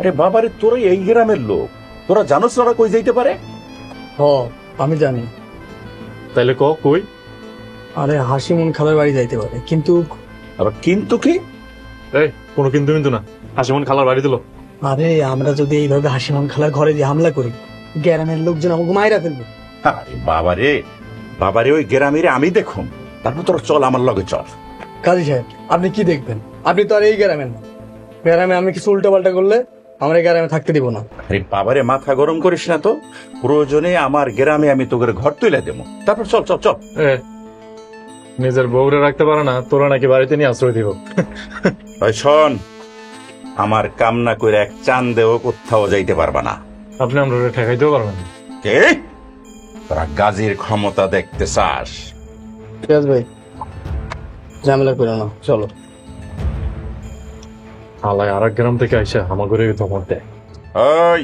আরে বাবারে, তোরা এই গ্রামের লোক, তোরা জানোস ওরা কই যাইতে পারে? হ, আমি জানি। তাইলে কই? আরে হাসিমুন খালার বাড়ি যাইতে পারে, কিন্তু আবার কিন্তু কি? এই কোনো কিন্তু না, হাসিমন খালার বাড়ি দিল। আরে আমরা যদি এইভাবে হাসিমুন খালার ঘরে দিয়ে হামলা করি, গ্রামের লোকজন আমাকে মাইরা ফেলবে। আরে বাবারে, বাবারে ওই গ্রামের আমি দেখুন, তারপর তোরা চল আমার লগে চল। কাজী সাহেব, আপনি কি দেখবেন? আপনি তো আর এই গ্রামের না। গ্রামে আমি কিছু উল্টা পাল্টা করলে আমরা এই গ্রামে থাকতে দিব না। আরে বাবারে, মাথা গরম করিস না তো। প্রয়োজনে আমার গ্রামে আমি তোকে ঘর তুলে দেবো, তারপর চল চল চল। নিজের বউরে রাখতে পারে না, তোরা নাকি বাড়িতে নিয়ে আশ্রয় দিব? ভাই শোন, আমার কামনা করে এক চান্দেও কোথাও যাইতে পারবা না। আপনি আমরা ঠেকাইতেও পারবেন না। কে? তোরা গাজীর ক্ষমতা দেখতে চাস? ঠিক আছে ভাই, ঝামেলা করো না, চলো। আলায় আর এক গ্রাম থেকে আইসা আমার ঘরে ধমক দেয়। ওই,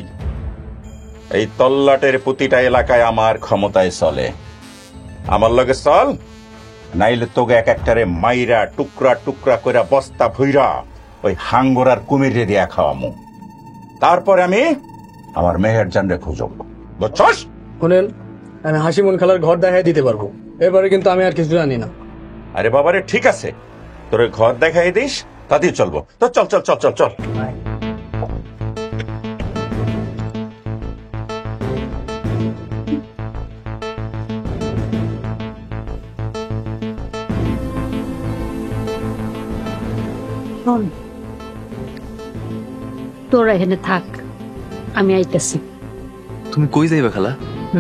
এই তল্লাটের প্রতিটা এলাকায় আমার ক্ষমতায় চলে। আমার লগে চল, নাইলে তোকে এক একটারে মাইরা টুকরা টুকরা করে বস্তা ভইরা ওই হাঙ্গরার কুমিরে দিয়া খাওয়ামু। তারপর আমি আমার মেহের জান রে খুঁজব, বুঝছস? শুনেন, আমি হাসিমুন খালার ঘর দেখাই দিতে পারবো, এবারে কিন্তু আমি আর কিছু জানি না। আরে বাবারে, ঠিক আছে, তোর ঘর দেখাই দিস, তাতেই চলবো। তো চল চল চল চল চল। তোরা এখানে থাক, আমি আইতেছি। তুমি কই যাইবা খালা?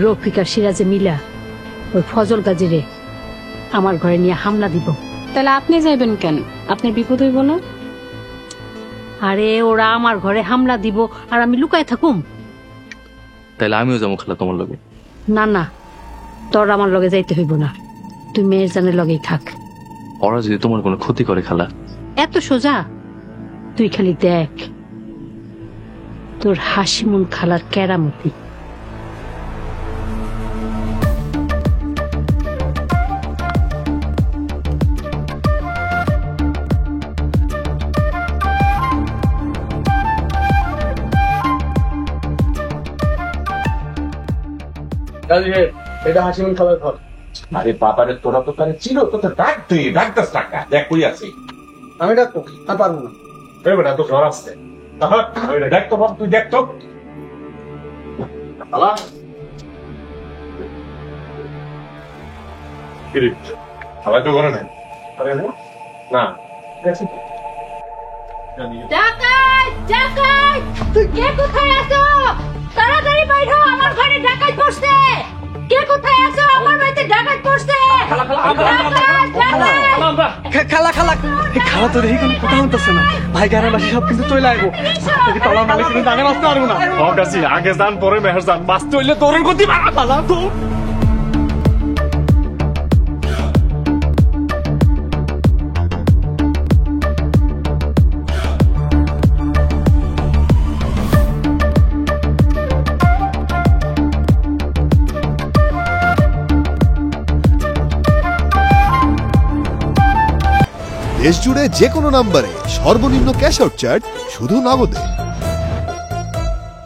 রফিক আর সিরাজে মিলা ওই ফজল গাজীরে আমার ঘরে নিয়ে হামলা দিব। তাহলে আপনি যাইবেন কেন? আপনার বিপদ হইব না? আরে ওরা আমার ঘরে হামলা দিব আর আমি লুকায় থাকুম? তাইলে আমিও যাবো খালা তোমার লগে। না না, তোর আমার লগে যাইতে হইব না, তুই মেয়ের জানের লগেই থাক। ওরা যদি তোমার কোনো ক্ষতি করে খালা? এত সোজা? তুই খালি দেখ তোর হাসিমুন খালার কেরামতি। কাজী সাহেব, এটা হাসিমুন খালার ঘর। আরে বাবারে, তোরা তো তাহলে ছিল, তো ডাক, তুই ডাক দাস টাকা দেখ কই আছি। আমি ডাকবো? না, পারবো না। এই বেটা তো ঘর আসছে, দেখ তো বাপ, তুই দেখ তো। আলা সবাই তো করে নাই না। ডাকাত! ডাকাত! কে কোথায় আছো? তাড়াতাড়ি বাইর হও, আমার ঘরে ডাকাত পড়ছে। কে কোথায় আছো? আমার বাড়িতে ডাকাত পড়ছে। খালা খালা খালা তো দেখি কোনো কথা হইতেছে না। ভাই গ্রামবাসী সব কিন্তু চলে আইবো। তালা মালিক কিন্তু জানে বাঁচতে পারবো না। আগে যান পরে মেহের যান, বাঁচতে হইলে তোরের গতি বাড়া। পালা তো। দেশ জুড়ে যে কোনো নম্বরে সর্বনিম্ন ক্যাশ আউট চার্জ শুধু নগদে।